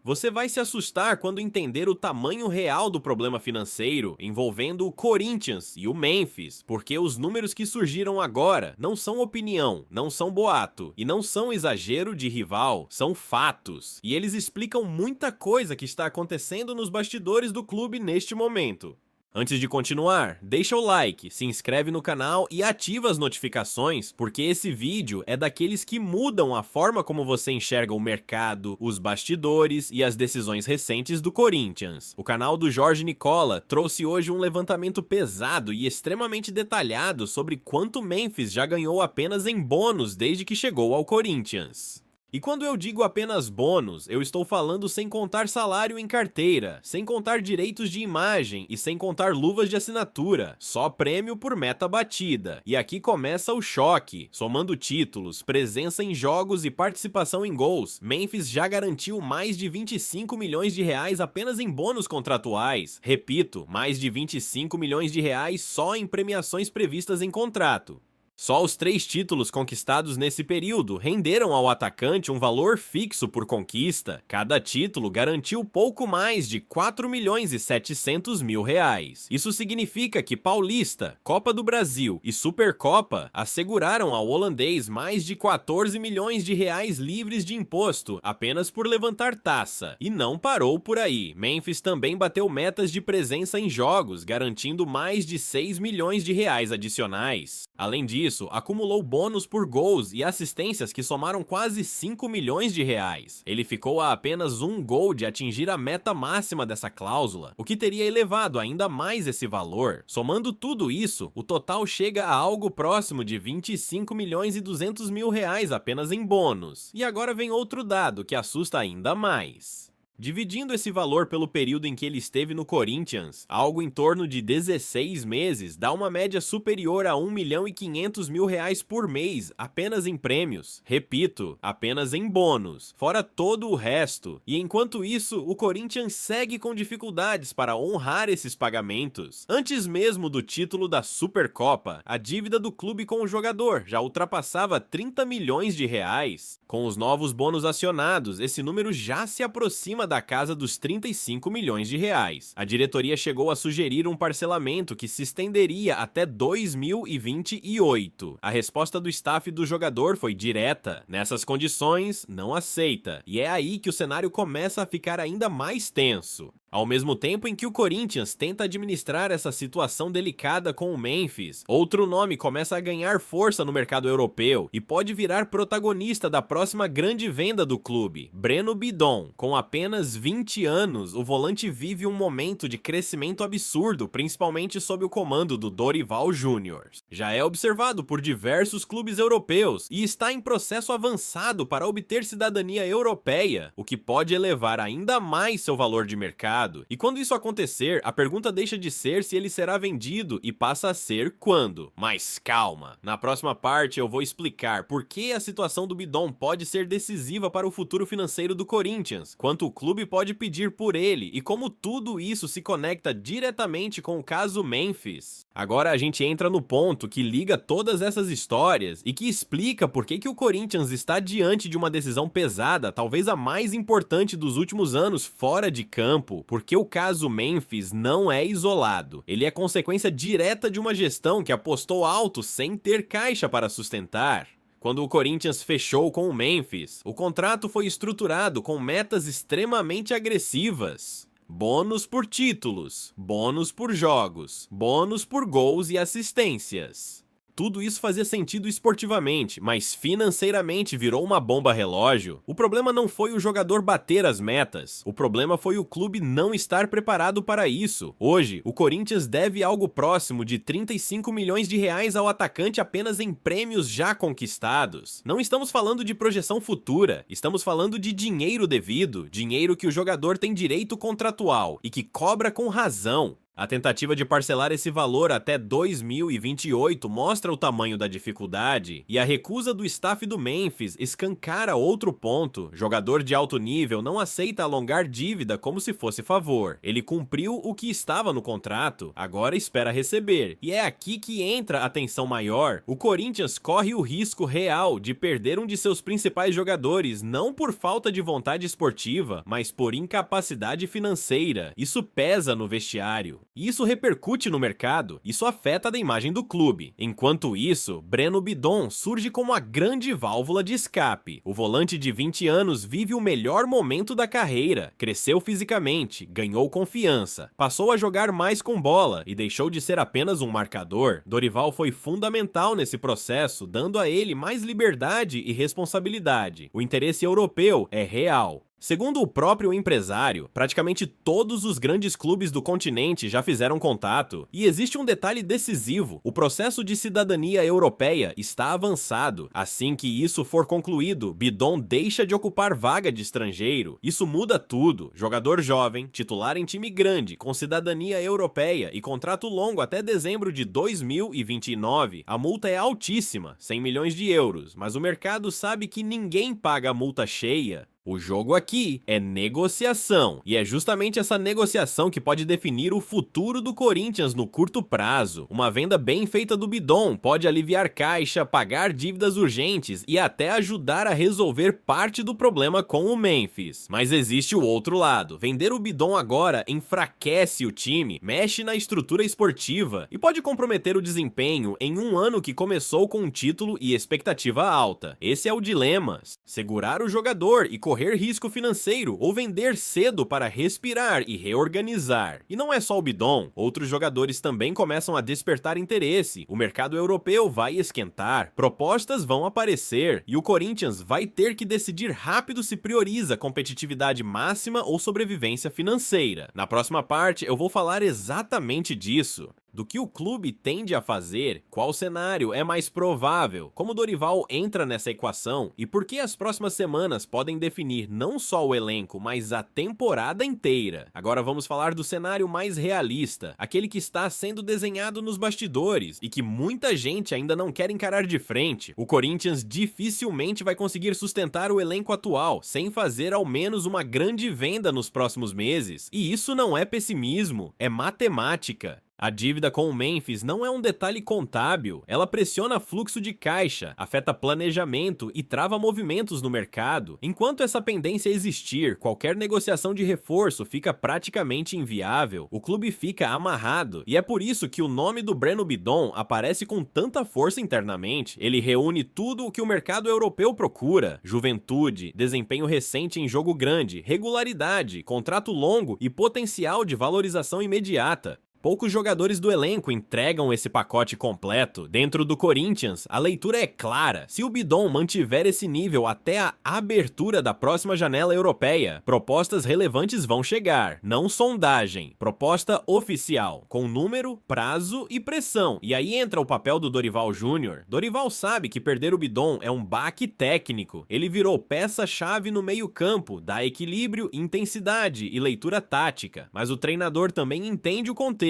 Você vai se assustar quando entender o tamanho real do problema financeiro envolvendo o Corinthians e o Memphis, porque os números que surgiram agora não são opinião, não são boato e não são exagero de rival, são fatos. E eles explicam muita coisa que está acontecendo nos bastidores do clube neste momento. Antes de continuar, deixa o like, se inscreve no canal e ativa as notificações, porque esse vídeo é daqueles que mudam a forma como você enxerga o mercado, os bastidores e as decisões recentes do Corinthians. O canal do Jorge Nicola trouxe hoje um levantamento pesado e extremamente detalhado sobre quanto Memphis já ganhou apenas em bônus desde que chegou ao Corinthians. E quando eu digo apenas bônus, eu estou falando sem contar salário em carteira, sem contar direitos de imagem e sem contar luvas de assinatura, só prêmio por meta batida. E aqui começa o choque. Somando títulos, presença em jogos e participação em gols, Memphis já garantiu mais de 25 milhões de reais apenas em bônus contratuais. Repito, mais de 25 milhões de reais só em premiações previstas em contrato. Só os 3 títulos conquistados nesse período renderam ao atacante um valor fixo por conquista. Cada título garantiu pouco mais de 4 milhões e 700 mil reais. Isso significa que Paulista, Copa do Brasil e Supercopa asseguraram ao holandês mais de 14 milhões de reais livres de imposto apenas por levantar taça. E não parou por aí. Memphis também bateu metas de presença em jogos, garantindo mais de 6 milhões de reais adicionais. Além disso, acumulou bônus por gols e assistências que somaram quase 5 milhões de reais. Ele ficou a apenas um gol de atingir a meta máxima dessa cláusula, o que teria elevado ainda mais esse valor. Somando tudo isso, o total chega a algo próximo de 25 milhões e 200 mil reais apenas em bônus. E agora vem outro dado que assusta ainda mais. Dividindo esse valor pelo período em que ele esteve no Corinthians, algo em torno de 16 meses, dá uma média superior a 1 milhão e 500 mil reais por mês, apenas em prêmios. Repito, apenas em bônus, fora todo o resto. E enquanto isso, o Corinthians segue com dificuldades para honrar esses pagamentos. Antes mesmo do título da Supercopa, a dívida do clube com o jogador já ultrapassava 30 milhões de reais. Com os novos bônus acionados, esse número já se aproxima da casa dos 35 milhões de reais. A diretoria chegou a sugerir um parcelamento que se estenderia até 2028. A resposta do staff do jogador foi direta: nessas condições, não aceita. E é aí que o cenário começa a ficar ainda mais tenso. Ao mesmo tempo em que o Corinthians tenta administrar essa situação delicada com o Memphis, outro nome começa a ganhar força no mercado europeu e pode virar protagonista da próxima grande venda do clube: Breno Bidon. Com apenas 20 anos, o volante vive um momento de crescimento absurdo, principalmente sob o comando do Dorival Júnior. Já é observado por diversos clubes europeus e está em processo avançado para obter cidadania europeia, o que pode elevar ainda mais seu valor de mercado. E quando isso acontecer, a pergunta deixa de ser se ele será vendido e passa a ser quando. Mas calma, na próxima parte eu vou explicar por que a situação do Bidon pode ser decisiva para o futuro financeiro do Corinthians, quanto o clube pode pedir por ele e como tudo isso se conecta diretamente com o caso Memphis. Agora a gente entra no ponto que liga todas essas histórias e que explica por que o Corinthians está diante de uma decisão pesada, talvez a mais importante dos últimos anos fora de campo, porque o caso Memphis não é isolado. Ele é consequência direta de uma gestão que apostou alto sem ter caixa para sustentar. Quando o Corinthians fechou com o Memphis, o contrato foi estruturado com metas extremamente agressivas. Bônus por títulos, bônus por jogos, bônus por gols e assistências. Tudo isso fazia sentido esportivamente, mas financeiramente virou uma bomba relógio. O problema não foi o jogador bater as metas, o problema foi o clube não estar preparado para isso. Hoje, o Corinthians deve algo próximo de 35 milhões de reais ao atacante apenas em prêmios já conquistados. Não estamos falando de projeção futura, estamos falando de dinheiro devido, dinheiro que o jogador tem direito contratual e que cobra com razão. A tentativa de parcelar esse valor até 2028 mostra o tamanho da dificuldade, e a recusa do staff do Memphis escancara outro ponto. Jogador de alto nível não aceita alongar dívida como se fosse favor. Ele cumpriu o que estava no contrato, agora espera receber. E é aqui que entra a tensão maior. O Corinthians corre o risco real de perder um de seus principais jogadores, não por falta de vontade esportiva, mas por incapacidade financeira. Isso pesa no vestiário. E isso repercute no mercado, isso afeta a imagem do clube. Enquanto isso, Breno Bidon surge como a grande válvula de escape. O volante de 20 anos vive o melhor momento da carreira, cresceu fisicamente, ganhou confiança, passou a jogar mais com bola e deixou de ser apenas um marcador. Dorival foi fundamental nesse processo, dando a ele mais liberdade e responsabilidade. O interesse europeu é real. Segundo o próprio empresário, praticamente todos os grandes clubes do continente já fizeram contato. E existe um detalhe decisivo: o processo de cidadania europeia está avançado. Assim que isso for concluído, Bidon deixa de ocupar vaga de estrangeiro. Isso muda tudo. Jogador jovem, titular em time grande, com cidadania europeia e contrato longo até dezembro de 2029. A multa é altíssima, 100 milhões de euros, mas o mercado sabe que ninguém paga a multa cheia. O jogo aqui é negociação, e é justamente essa negociação que pode definir o futuro do Corinthians no curto prazo. Uma venda bem feita do Bidon pode aliviar caixa, pagar dívidas urgentes e até ajudar a resolver parte do problema com o Memphis. Mas existe o outro lado. Vender o Bidon agora enfraquece o time, mexe na estrutura esportiva e pode comprometer o desempenho em um ano que começou com um título e expectativa alta. Esse é o dilema: segurar o jogador e correr risco financeiro ou vender cedo para respirar e reorganizar. E não é só o Bidon, outros jogadores também começam a despertar interesse. O mercado europeu vai esquentar, propostas vão aparecer e o Corinthians vai ter que decidir rápido se prioriza competitividade máxima ou sobrevivência financeira. Na próxima parte eu vou falar exatamente disso. Do que o clube tende a fazer, qual cenário é mais provável, como Dorival entra nessa equação e por que as próximas semanas podem definir não só o elenco, mas a temporada inteira. Agora vamos falar do cenário mais realista, aquele que está sendo desenhado nos bastidores e que muita gente ainda não quer encarar de frente. O Corinthians dificilmente vai conseguir sustentar o elenco atual sem fazer ao menos uma grande venda nos próximos meses. E isso não é pessimismo, é matemática. A dívida com o Memphis não é um detalhe contábil, ela pressiona fluxo de caixa, afeta planejamento e trava movimentos no mercado. Enquanto essa pendência existir, qualquer negociação de reforço fica praticamente inviável, o clube fica amarrado, e é por isso que o nome do Breno Bidon aparece com tanta força internamente. Ele reúne tudo o que o mercado europeu procura: juventude, desempenho recente em jogo grande, regularidade, contrato longo e potencial de valorização imediata. Poucos jogadores do elenco entregam esse pacote completo. Dentro do Corinthians, a leitura é clara. Se o Bidon mantiver esse nível até a abertura da próxima janela europeia, propostas relevantes vão chegar. Não sondagem, proposta oficial, com número, prazo e pressão. E aí entra o papel do Dorival Júnior. Dorival sabe que perder o Bidon é um baque técnico. Ele virou peça-chave no meio-campo, dá equilíbrio, intensidade e leitura tática. Mas o treinador também entende o contexto.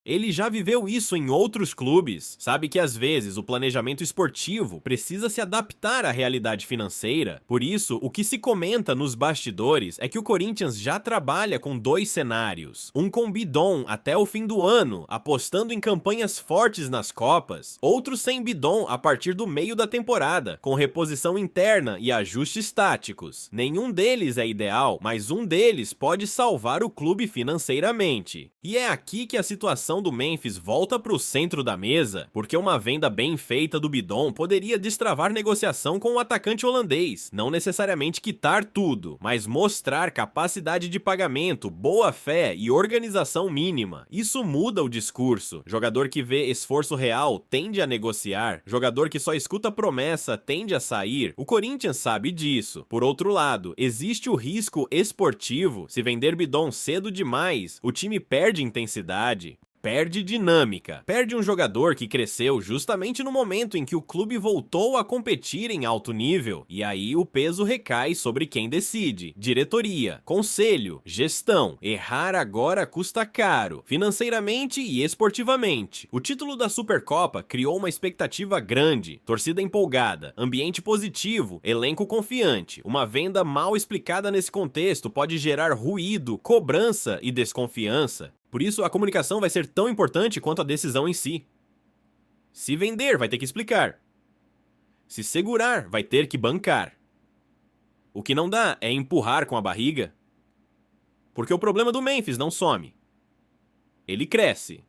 Ele já viveu isso em outros clubes, sabe que às vezes o planejamento esportivo precisa se adaptar à realidade financeira. Por isso, o que se comenta nos bastidores é que o Corinthians já trabalha com dois cenários. Um com Bidon até o fim do ano, apostando em campanhas fortes nas Copas. Outro sem Bidon a partir do meio da temporada, com reposição interna e ajustes táticos. Nenhum deles é ideal, mas um deles pode salvar o clube financeiramente. E é aqui que a situação do Memphis volta para o centro da mesa, porque uma venda bem feita do Bidon poderia destravar negociação com o atacante holandês, não necessariamente quitar tudo, mas mostrar capacidade de pagamento, boa fé e organização mínima. Isso muda o discurso. Jogador que vê esforço real tende a negociar, jogador que só escuta promessa tende a sair. O Corinthians sabe disso. Por outro lado, existe o risco esportivo. Se vender Bidon cedo demais, o time perde intensidade, perde dinâmica, perde um jogador que cresceu justamente no momento em que o clube voltou a competir em alto nível, e aí o peso recai sobre quem decide: diretoria, conselho, gestão. Errar agora custa caro, financeiramente e esportivamente. O título da Supercopa criou uma expectativa grande, torcida empolgada, ambiente positivo, elenco confiante. Uma venda mal explicada nesse contexto pode gerar ruído, cobrança e desconfiança. Por isso, a comunicação vai ser tão importante quanto a decisão em si. Se vender, vai ter que explicar. Se segurar, vai ter que bancar. O que não dá é empurrar com a barriga. Porque o problema do Memphis não some. Ele cresce.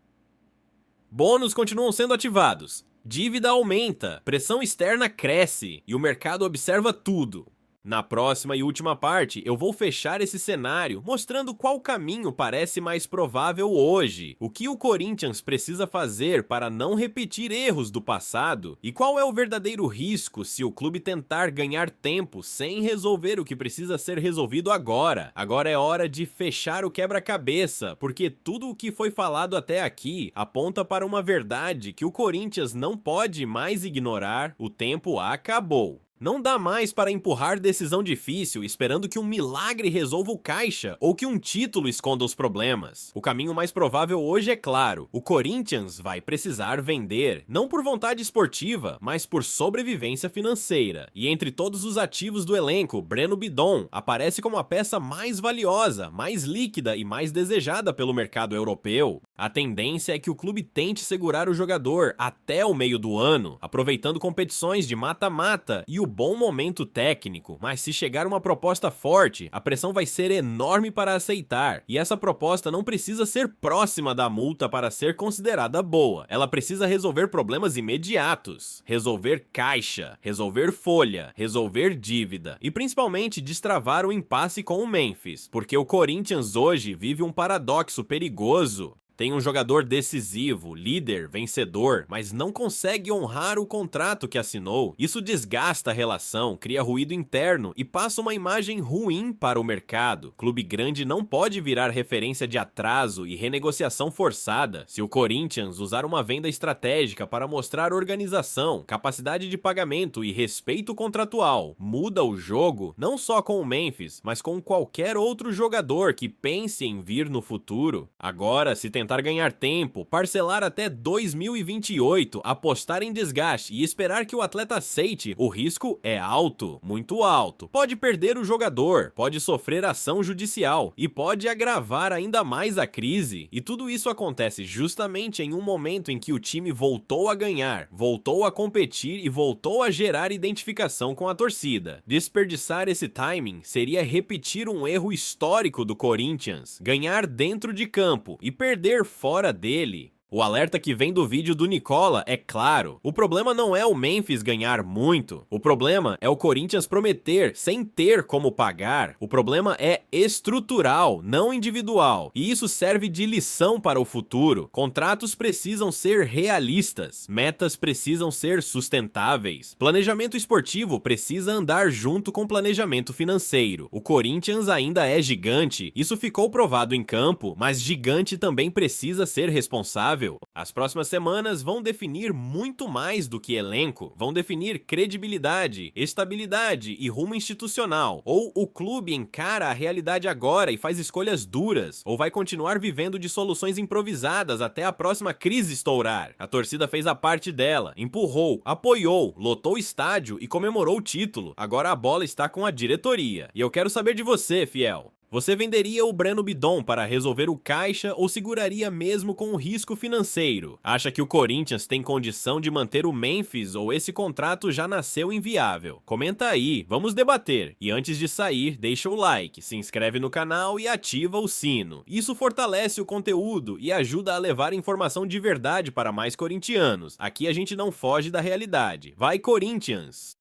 Bônus continuam sendo ativados. Dívida aumenta, pressão externa cresce e o mercado observa tudo. Na próxima e última parte, eu vou fechar esse cenário mostrando qual caminho parece mais provável hoje, o que o Corinthians precisa fazer para não repetir erros do passado e qual é o verdadeiro risco se o clube tentar ganhar tempo sem resolver o que precisa ser resolvido agora. Agora é hora de fechar o quebra-cabeça, porque tudo o que foi falado até aqui aponta para uma verdade que o Corinthians não pode mais ignorar: o tempo acabou. Não dá mais para empurrar decisão difícil esperando que um milagre resolva o caixa ou que um título esconda os problemas. O caminho mais provável hoje é claro: o Corinthians vai precisar vender, não por vontade esportiva, mas por sobrevivência financeira. E entre todos os ativos do elenco, Breno Bidon aparece como a peça mais valiosa, mais líquida e mais desejada pelo mercado europeu. A tendência é que o clube tente segurar o jogador até o meio do ano, aproveitando competições de mata-mata e o bom momento técnico, mas se chegar uma proposta forte, a pressão vai ser enorme para aceitar, e essa proposta não precisa ser próxima da multa para ser considerada boa. Ela precisa resolver problemas imediatos, resolver caixa, resolver folha, resolver dívida e principalmente destravar o impasse com o Memphis, porque o Corinthians hoje vive um paradoxo perigoso. Tem um jogador decisivo, líder, vencedor, mas não consegue honrar o contrato que assinou. Isso desgasta a relação, cria ruído interno e passa uma imagem ruim para o mercado. Clube grande não pode virar referência de atraso e renegociação forçada. Se o Corinthians usar uma venda estratégica para mostrar organização, capacidade de pagamento e respeito contratual, muda o jogo, não só com o Memphis, mas com qualquer outro jogador que pense em vir no futuro. Agora, se tentar ganhar tempo, parcelar até 2028, apostar em desgaste e esperar que o atleta aceite, o risco é alto, muito alto. Pode perder o jogador, pode sofrer ação judicial e pode agravar ainda mais a crise. E tudo isso acontece justamente em um momento em que o time voltou a ganhar, voltou a competir e voltou a gerar identificação com a torcida. Desperdiçar esse timing seria repetir um erro histórico do Corinthians: ganhar dentro de campo e perder fora dele. O alerta que vem do vídeo do Nicola é claro: o problema não é o Memphis ganhar muito, o problema é o Corinthians prometer sem ter como pagar. O problema é estrutural, não individual, e isso serve de lição para o futuro. Contratos precisam ser realistas, metas precisam ser sustentáveis, planejamento esportivo precisa andar junto com planejamento financeiro. O Corinthians ainda é gigante, isso ficou provado em campo, mas gigante também precisa ser responsável. As próximas semanas vão definir muito mais do que elenco, vão definir credibilidade, estabilidade e rumo institucional. Ou o clube encara a realidade agora e faz escolhas duras, ou vai continuar vivendo de soluções improvisadas até a próxima crise estourar. A torcida fez a parte dela, empurrou, apoiou, lotou o estádio e comemorou o título. Agora a bola está com a diretoria. E eu quero saber de você, fiel. Você venderia o Breno Bidon para resolver o caixa ou seguraria mesmo com o risco financeiro? Acha que o Corinthians tem condição de manter o Memphis ou esse contrato já nasceu inviável? Comenta aí, vamos debater. E antes de sair, deixa o like, se inscreve no canal e ativa o sino. Isso fortalece o conteúdo e ajuda a levar informação de verdade para mais corintianos. Aqui a gente não foge da realidade. Vai, Corinthians!